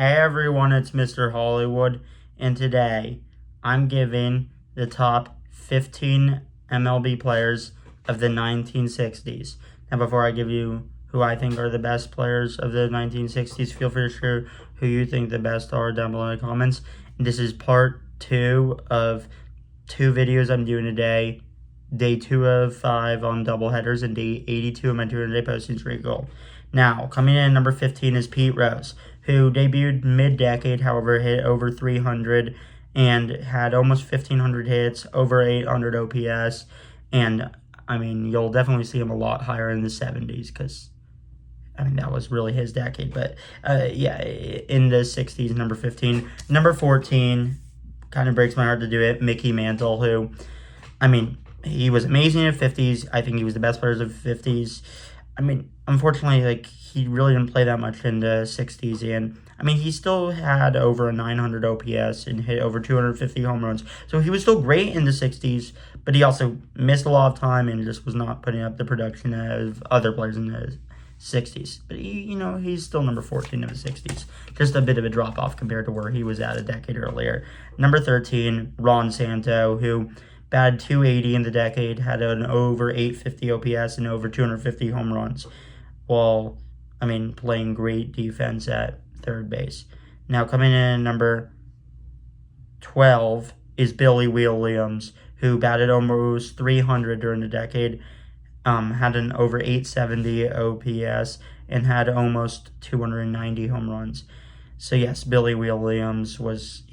Hey everyone, it's Mr. Hollywood, and today I'm giving the top 15 MLB players of the 1960s. Now, before I give you who I think are the best players of the 1960s, feel free to share who you think the best are down below in the comments. And this is part 2 of 2 videos I'm doing today. Day 2 of 5 on doubleheaders and day 82 of my 200-day posting streak goal. Now, coming in at number 15 is Pete Rose, who debuted mid-decade, however, hit over 300 and had almost 1,500 hits, over 800 OPS, and, I mean, you'll definitely see him a lot higher in the 70s because, I mean, that was really his decade, but, yeah, in the 60s, number 15. Number 14, kind of breaks my heart to do it, Mickey Mantle, who, I mean, he was amazing in the 50s. I think he was the best players of the 50s. I mean, unfortunately, like, he really didn't play that much in the 60s, and, I mean, he still had over a 900 OPS and hit over 250 home runs, so he was still great in the 60s, but he also missed a lot of time and just was not putting up the production of other players in the 60s, but he's still number 14 of the 60s, just a bit of a drop-off compared to where he was at a decade earlier. Number 13, Ron Santo, who batted 280 in the decade, had an over 850 OPS and over 250 home runs, while, I mean, playing great defense at third base. Now, coming in at number 12 is Billy Williams, who batted almost 300 during the decade, had an over 870 OPS, and had almost 290 home runs. So yes, Billy Williams was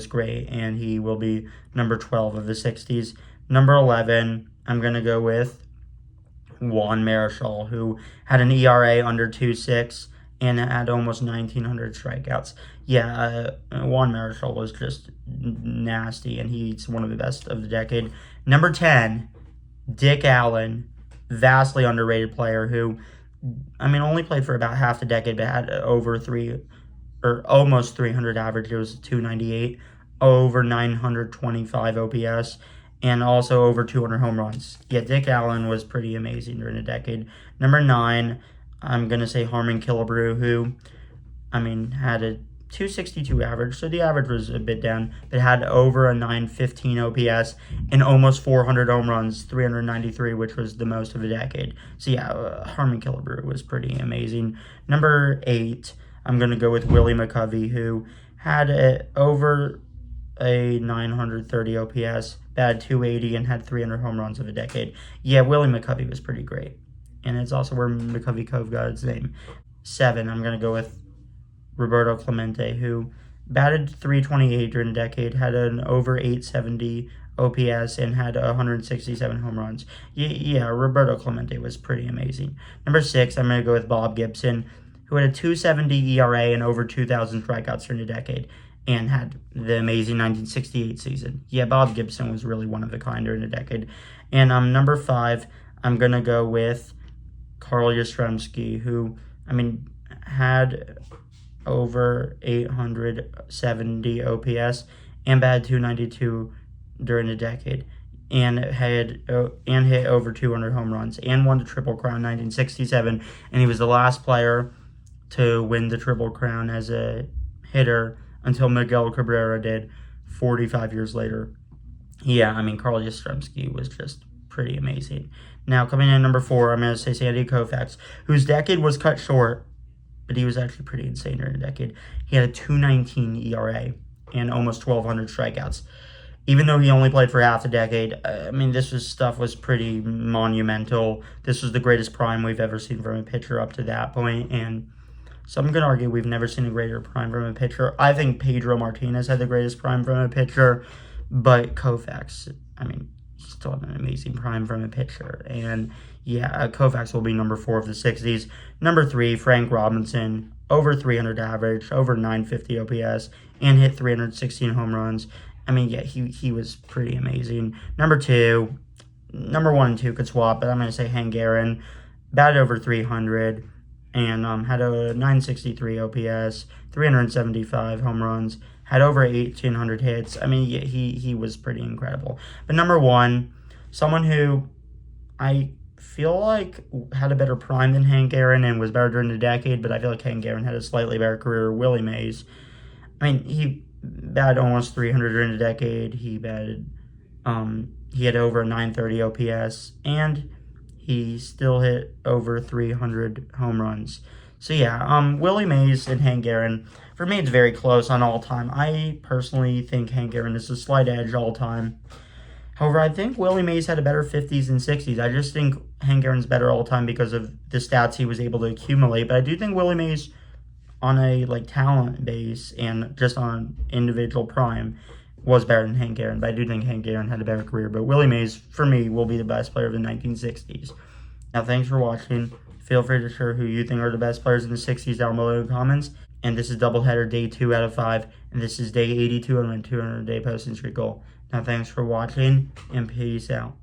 great, and he will be number 12 of the 60s. Number 11, I'm going to go with Juan Marichal, who had an ERA under 2.6 and had almost 1,900 strikeouts. Yeah, Juan Marichal was just nasty, and he's one of the best of the decade. Number 10, Dick Allen, vastly underrated player who, I mean, only played for about half the decade, but had almost 300 average. It was 298, over 925 OPS, and also over 200 home runs. Yeah, Dick Allen was pretty amazing during the decade. Number 9, I'm going to say Harmon Killebrew, who, I mean, had a 262 average, so the average was a bit down, but had over a 915 OPS and almost 400 home runs, 393, which was the most of the decade. So yeah, Harmon Killebrew was pretty amazing. Number 8, I'm going to go with Willie McCovey, who had over a 930 OPS, batted 280, and had 300 home runs of a decade. Yeah, Willie McCovey was pretty great, and it's also where McCovey Cove got its name. 7, I'm going to go with Roberto Clemente, who batted 328 during the decade, had an over 870 OPS, and had 167 home runs. Yeah, Roberto Clemente was pretty amazing. Number 6, I'm going to go with Bob Gibson, who had a 270 ERA and over 2,000 strikeouts during the decade, and had the amazing 1968 season. Yeah, Bob Gibson was really one of a kind during the decade. And number 5, I'm going to go with Carl Yastrzemski, who, I mean, had over 870 OPS and batted 292 during the decade, and hit over 200 home runs, and won the Triple Crown in 1967, and he was the last player to win the Triple Crown as a hitter until Miguel Cabrera did 45 years later. Yeah, I mean, Carl Yastrzemski was just pretty amazing. Now, coming in at number 4, I'm going to say Sandy Koufax, whose decade was cut short, but he was actually pretty insane during the decade. He had a 2.19 ERA and almost 1,200 strikeouts. Even though he only played for half a decade, I mean, stuff was pretty monumental. This was the greatest prime we've ever seen from a pitcher up to that point, and so I'm going to argue we've never seen a greater prime from a pitcher. I think Pedro Martinez had the greatest prime from a pitcher, but Koufax, I mean, he still had an amazing prime from a pitcher. And yeah, Koufax will be number 4 of the 60s. Number 3, Frank Robinson, over 300 average, over 950 OPS, and hit 316 home runs. I mean, yeah, he was pretty amazing. Number 1 and 2 could swap, but I'm going to say Hank Aaron, batted over 300, and had a 963 OPS, 375 home runs, had over 1,800 hits. I mean, yeah, he was pretty incredible. But number 1, someone who I feel like had a better prime than Hank Aaron and was better during the decade, but I feel like Hank Aaron had a slightly better career. Willie Mays, I mean, he batted almost 300 during the decade. He had over a 930 OPS, and he still hit over 300 home runs. So yeah, Willie Mays and Hank Aaron, for me, it's very close on all time. I personally think Hank Aaron is a slight edge all time. However, I think Willie Mays had a better 50s and 60s. I just think Hank Aaron's better all time because of the stats he was able to accumulate. But I do think Willie Mays, on a talent base and just on individual prime, was better than Hank Aaron. But I do think Hank Aaron had a better career. But Willie Mays, for me, will be the best player of the 1960s. Now, thanks for watching. Feel free to share who you think are the best players in the 60s down below in the comments. And this is Doubleheader Day 2 out of 5. And this is Day 82 on my 200-day posting streak goal. Now, thanks for watching, and peace out.